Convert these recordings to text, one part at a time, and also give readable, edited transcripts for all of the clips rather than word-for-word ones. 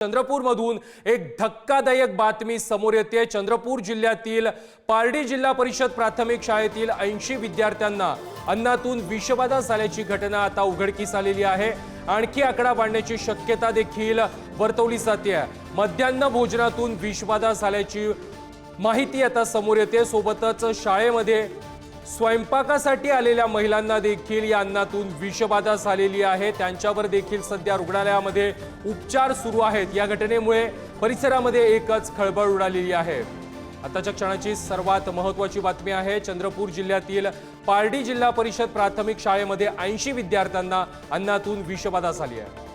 चंद्रपूरमधून एक धक्कादायक बातमी समोर येते। चंद्रपूर जिल्ह्यातील पारडी जिल्हा परिषद प्राथमिक शाळेतील 80 विद्यार्थ्यांना अन्नातून विषबाधा झाल्याची घटना आता उघडकीस आलेली आहे। आणखी आकडा वाढण्याची शक्यता देखील वर्तवली जाते। मध्यान्ह भोजनातून विषबाधा झाल्याची माहिती आता समोर येते। सोबतच शाळेमध्ये स्वयंपाकासाठी आलेल्या महिलांना देखील या अन्नातून विषबाधा झालेली आहे। त्यांच्यावर देखील सध्या रुग्णालयामध्ये उपचार सुरू आहेत। या घटनेमुळे परिसरामध्ये एकच खळबळ उडालेली आहे। आताच्या क्षणाची सर्वात महत्त्वाची बातमी आहे। चंद्रपूर जिल्ह्यातील पारडी जिल्हा परिषद प्राथमिक शाळेमध्ये 80 विद्यार्थ्यांना अन्नातून विषबाधा झाली आहे।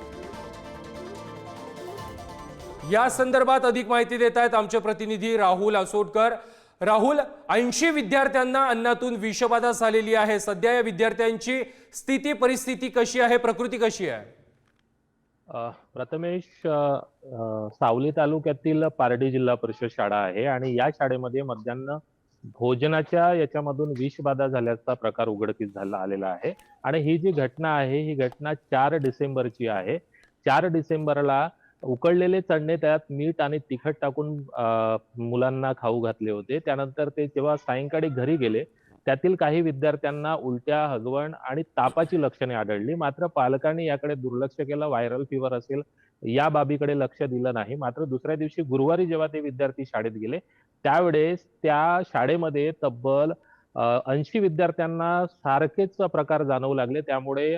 या संदर्भात अधिक माहिती देत आहेत आमचे प्रतिनिधी राहुल असोडकर। राहुल, 80 विद्यार्थ्यांना अन्नातून विषबाधा झालेली आहे। सध्या या विद्यार्थ्यांची स्थिती परिस्थिती कशी आहे, प्रकृती कशी आहे? प्रथमेश, सावली तालुक्यातील पारडी जिल्हा परिषद शाळा आहे आणि या शाळेमध्ये मध्यान्ह भोजनाच्या याच्यामधून विषबाधा झाल्याचा प्रकार उघडकीस आलेला आहे। आणि ही जी घटना आहे ही घटना 4 डिसेंबरची आहे। 4 डिसेंबरला उकडलेले चणे त्यात मीठ आणि तिखट टाकून मुलांना खाऊ घातले होते। त्यानंतर ते जेव्हा सायंकाळी घरी गेले त्यातील काही विद्यार्थ्यांना उलट्या, हगवण आणि तापाची लक्षणे आढळली। मात्र पालकांनी याकडे दुर्लक्ष केलं, व्हायरल फीवर असेल या बाबीकडे लक्ष दिलं नाही। मात्र दुसऱ्या दिवशी गुरुवारी जेव्हा ते विद्यार्थी शाळेत गेले त्यावेळेस त्या शाळेमध्ये तब्बल 80 विद्यार्थ्यांना सारखेच प्रकार जाणवू लागले। त्यामुळे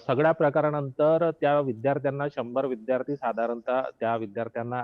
सगळ्या प्रकारानंतर त्या विद्यार्थ्यांना 100 विद्यार्थी साधारणतः त्या विद्यार्थ्यांना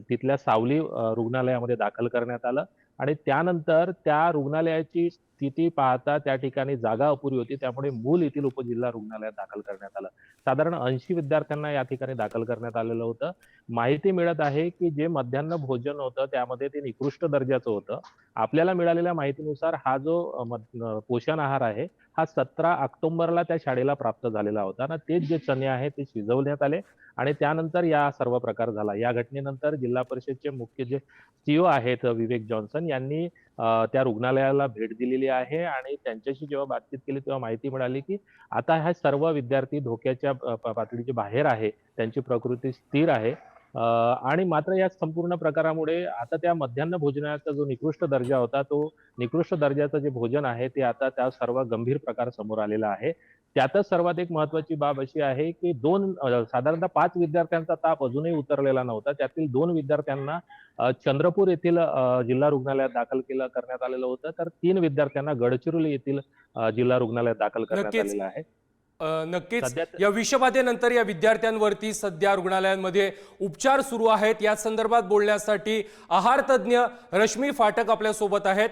तिथल्या सावली रुग्णालयामध्ये दाखल करण्यात आलं। आणि त्यानंतर त्या रुग्णालयाची स्थिती पाहता त्या ठिकाणी जागा अपुरी होती, त्यामुळे मूल येथील उपजिल्हा रुग्णालयात दाखल करण्यात आलं। साधारण 80 विद्यार्थ्यांना या ठिकाणी दाखल करण्यात आलेलं होतं। माहिती मिळत आहे की जे मध्यान्ह भोजन होतं त्यामध्ये ते निकृष्ट दर्जाचं होतं। आपल्याला मिळालेल्या माहितीनुसार हा जो पोषण आहार आहे हा 17 ऑक्टोबरला त्या शाळेला प्राप्त झालेला होता ना। तेच जे चणे आहेत ते शिजवण्यात आले आणि त्यानंतर या सर्व प्रकार झाला। या घटनेनंतर जिल्हा परिषदचे मुख्य जे सीईओ आहेत विवेक जॉन्सन यांनी त्या रुग्णालयाला भेट दिलेली आहे आणि त्यांच्याशी जेव्हा बातचीत केली तेव्हा माहिती मिळाली की आता हा सर्व विद्यार्थी धोक्याच्या पातळीच्या बाहेर आहे, त्यांची प्रकृती स्थिर आहे। आणि मात्र या संपूर्ण प्रकारामुळे आता त्या मध्यान्ह भोजनाचा जो निकृष्ट दर्जा होता तो निकृष्ट दर्जाचं जे भोजन आहे ते आता त्या सर्व गंभीर प्रकार समोर आलेला आहे। त्यातच सर्वात एक महत्त्वाची बाब अशी आहे की साधारणतः 5 विद्यार्थ्यांचा ताप अजूनही उतरलेला नव्हता। त्यातील 2 विद्यार्थ्यांना चंद्रपूर येथील जिल्हा रुग्णालयात दाखल करण्यात आलेलं होतं, तर 3 विद्यार्थ्यांना गडचिरोली येथील जिल्हा रुग्णालयात दाखल करण्यात आलेलं आहे। नक्कीच या विषबाधेनंतर या विद्यार्थ्यांवरती सध्या रुग्णालयांमध्ये उपचार सुरू आहेत। या संदर्भात बोलण्यासाठी आहार तज्ञ रश्मी फाटक आपल्या सोबत आहेत।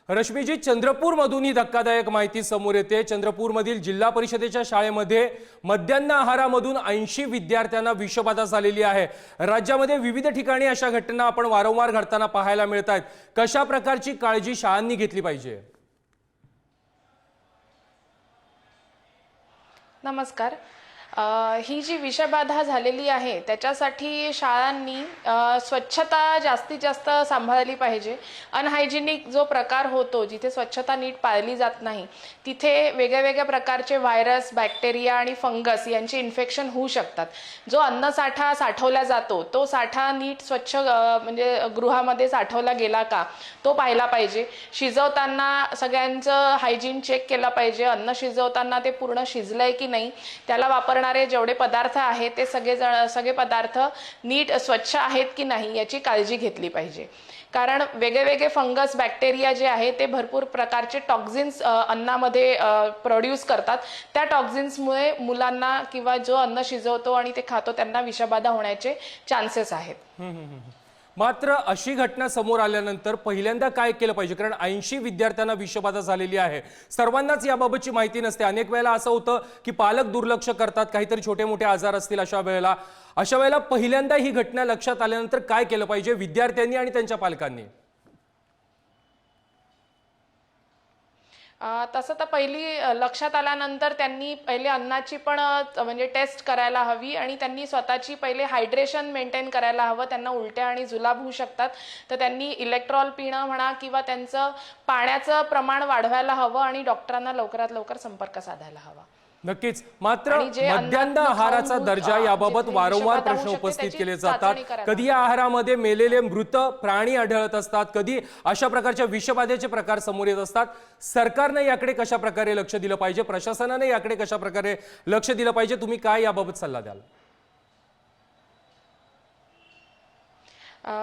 रश्मीजी, चंद्रपूरमधून ही धक्कादायक माहिती समोर येते। चंद्रपूरमधील जिल्हा परिषदेच्या शाळेमध्ये मध्यान्ह आहारामधून 80 विद्यार्थ्यांना विषबाधा झालेली आहे। राज्यामध्ये विविध ठिकाणी अशा घटना आपण वारंवार घडताना पाहायला मिळत आहेत। कशा प्रकारची काळजी शाळांनी घेतली पाहिजे? नमस्कार। ही जी विषबाधा झालेली आहे त्याच्यासाठी शाळांनी स्वच्छता जास्तीत जास्त सांभाळली पाहिजे। अनहायजेनिक जो प्रकार होतो, जिथे स्वच्छता नीट पाळली जात नाही तिथे वेगळ्या प्रकारचे व्हायरस, बॅक्टेरिया आणि फंगस यांचे इन्फेक्शन होऊ शकतात। जो अन्नसाठा साठवला जातो तो साठा नीट स्वच्छ म्हणजे गृहामध्ये साठवला गेला का तो पाहिला पाहिजे। शिजवताना सगळ्यांचं हायजीन चेक केला पाहिजे। अन्न शिजवताना ते पूर्ण शिजलंय की नाही, त्याला वापरणारे जेवढे पदार्थ आहेत ते सगळे पदार्थ नीट स्वच्छ आहेत की नाही याची काळजी घेतली पाहिजे। कारण वेगळे फंगस, बॅक्टेरिया जे आहे ते भरपूर प्रकारचे टॉक्झिन्स अन्नामध्ये प्रोड्यूस करतात। त्या टॉक्झिन्समुळे मुलांना किंवा जो अन्न शिजवतो आणि ते खातो त्यांना विषबाधा होण्याचे चान्सेस आहेत। मात्र अशी घटना समोर आल्यानंतर पहिल्यांदा काय केलं पाहिजे? कारण 80 विद्यार्थ्यांना विषबाधा झालेली आहे। सर्वांनाच याबाबतची माहिती नसते। अनेक वेळेला असं होतं की पालक दुर्लक्ष करतात, काहीतरी छोटे मोठे आजार असतील अशा वेळेला पहिल्यांदा ही घटना लक्षात आल्यानंतर काय केलं पाहिजे विद्यार्थ्यांनी आणि त्यांच्या पालकांनी? तसं तर पहिली लक्षात आल्यानंतर त्यांनी पहिले अन्नाची पण म्हणजे टेस्ट करायला हवी आणि त्यांनी स्वतःची पहिले हायड्रेशन मेंटेन करायला हवं। त्यांना उलट्या आणि जुलाब होऊ शकतात, तर त्यांनी इलेक्ट्रॉल पिणं म्हणा किंवा त्यांचं पाण्याचं प्रमाण वाढवायला हवं आणि डॉक्टरांना लवकरात लवकर संपर्क साधायला हवा। नक्कीच. मात्र आणि जे मध्यान्ह अन्नातून आहाराचा खाऊन, दर्जा याबाबत जिथे वारंवार विषबाधा होऊ प्रश्न शकते, उपस्थित त्याची केले जातात. चाचणी करायला कधी या आहारामध्ये मेलेले मृत प्राणी आढळत असतात, कधी अशा प्रकारच्या विषबाधेचे प्रकार समोर येत असतात. सरकारने याकडे कशा प्रकारे लक्ष दिलं पाहिजे, प्रशासनाने याकडे कशा प्रकारे लक्ष दिलं पाहिजे, तुम्ही काय याबाबत सल्ला द्याल?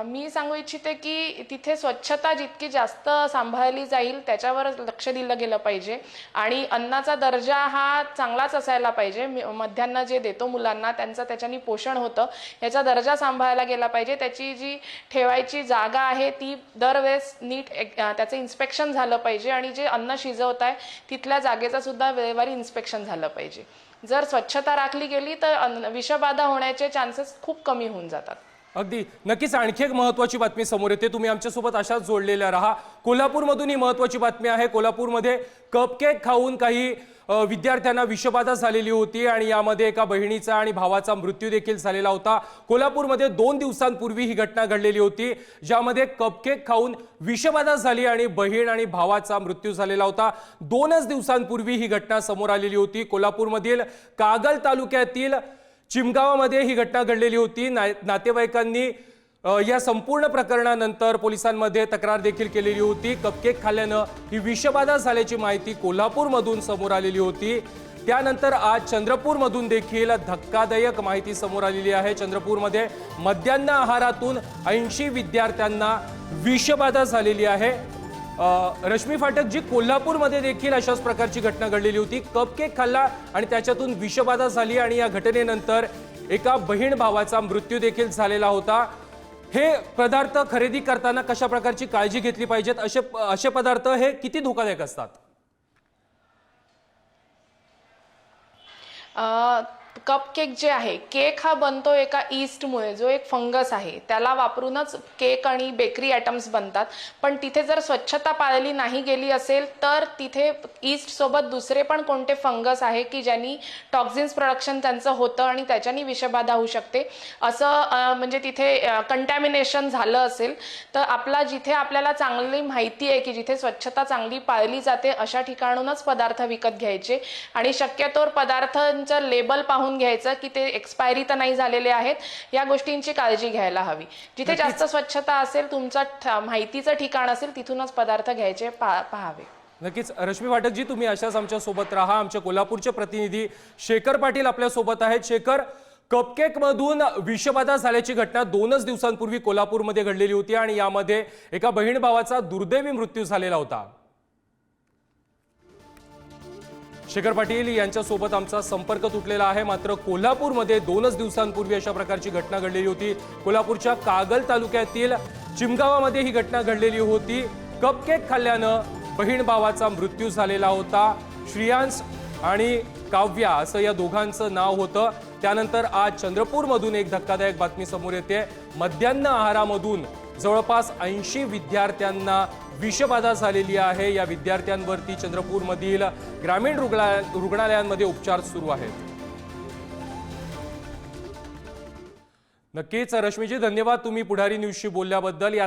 मी सांगू इच्छिते की तिथे स्वच्छता जितकी जास्त सांभाळली जाईल त्याच्यावर लक्ष दिलं गेलं पाहिजे आणि अन्नाचा दर्जा हा चांगलाच असायला पाहिजे. मध्यान्ह जे देतो मुलांना त्याच्यानी पोषण होतं, याचा दर्जा सांभाळला गेला पाहिजे. त्याची जी ठेवायची जागा आहे ती दरवेळेस नीट त्याचं इन्स्पेक्शन झालं पाहिजे आणि जे अन्न शिजवत आहे तिथल्या जागेचं सुद्धा वेळेवारी इन्स्पेक्शन झालं पाहिजे. जर स्वच्छता राखली गेली तर विषबाधा होण्याचे चान्सेस खूप कमी होऊन जातात. अगदी नक्कीच. आणखी एक महत्त्वाची बातमी समोर येते, तुम्ही आमच्यासोबत अशाच जोडलेल्या राहा. कोल्हापूरमधून ही महत्त्वाची बातमी आहे. कोल्हापूरमध्ये कपकेक खाऊन काही विद्यार्थ्यांना विषबाधा झालेली होती आणि यामध्ये एका बहिणीचा आणि भावाचा मृत्यू देखील झालेला होता. कोल्हापूरमध्ये 2 दिवसांपूर्वी ही घटना घडलेली होती, ज्यामध्ये कपकेक खाऊन विषबाधा झाली आणि बहीण आणि भावाचा मृत्यू झालेला होता. 2च दिवसांपूर्वी ही घटना समोर आलेली होती. कोल्हापूरमधील कागल तालुक्यातील चिमगावामध्ये ही घटना घडलेली होती. नातेवाईकांनी या संपूर्ण प्रकरणानंतर पोलिसांमध्ये तक्रार देखील केलेली होती. कपकेक खाल्ल्यानं ही विषबाधा झाल्याची माहिती कोल्हापूरमधून समोर आलेली होती. त्यानंतर आज चंद्रपूरमधून देखील धक्कादायक माहिती समोर आलेली आहे. चंद्रपूरमध्ये मध्यान्ह आहारातून 80 विद्यार्थ्यांना विषबाधा झालेली आहे. रश्मी फाटक जी, कोल्हापूरमध्ये देखील अशाच प्रकारची घटना घडलेली होती. कपकेक खाल्ला आणि त्याच्यातून विषबाधा झाली आणि या घटनेनंतर एका बहीण भावाचा मृत्यू देखील झालेला होता. हे पदार्थ खरेदी करताना कशा प्रकारची काळजी घेतली पाहिजेत? असे पदार्थ हे किती धोकादायक असतात? कपकेक जे आहे, केक हा बनतो एका ईस्टमुळे, जो एक फंगस आहे त्याला वापरूनच केक आणि बेकरी आयटम्स बनतात. पण तिथे जर स्वच्छता पाळली नाही गेली असेल तर तिथे ईस्ट सोबत दुसरे पण कोणते फंगस आहे की ज्यांनी टॉक्झिन्स प्रोडक्शन त्यांचं होतं आणि त्याच्यानी विषबाधा होऊ शकते. असं म्हणजे तिथे कंटॅमिनेशन झालं असेल तर जिथे आपल्याला चांगली माहिती आहे की जिथे स्वच्छता चांगली पाळली जाते अशा ठिकाणूनच पदार्थ विकत घ्यायचे आणि शक्यतोवर पदार्थांचं लेबल पाहून घ्यायचं की ते एक्सपायरी तर नाही झालेले आहेत. या गोष्टींची काळजी घ्यायला हवी. जिथे जास्त स्वच्छता असेल, तुमचं माहितीचं ठिकाण असेल, तिथूनच पदार्थ घ्यायचे पाहावे. नक्कीच. रश्मी फाटक जी, तुम्ही अशाच आमच्या सोबत राहा. आमचे कोल्हापूरचे प्रतिनिधी शेखर पाटील आपल्या सोबत आहेत. शेखर, कपकेक मधून विषबाधा झाल्याची घटना 2च दिवसांपूर्वी कोल्हापूरमध्ये घडलेली होती आणि यामध्ये एका बहीण भावाचा दुर्दैवी मृत्यू झालेला होता. शेखर पाटील यांच्यासोबत आमचा संपर्क तुटलेला आहे. मात्र कोल्हापूरमध्ये 2च दिवसांपूर्वी अशा प्रकारची घटना घडलेली होती. कोल्हापूरच्या कागल तालुक्यातील चिमगावामध्ये ही घटना घडलेली होती. कपकेक खाल्ल्यानं बहीण भावाचा मृत्यू झालेला होता. श्रेयांश आणि काव्या असं या दोघांचं नाव होतं. त्यानंतर आज चंद्रपूरमधून एक धक्कादायक बातमी समोर येते. मध्यान्ह आहारामधून जवळपास 80 विद्यार्थ्यांना विषबाधा झालेली आहे. या विद्यार्थ्यांवरती चंद्रपूरमधील ग्रामीण रुग्णालयांमध्ये उपचार सुरू आहेत. नक्कीच रश्मीजी, धन्यवाद तुम्ही पुढारी न्यूजशी बोलल्याबद्दल.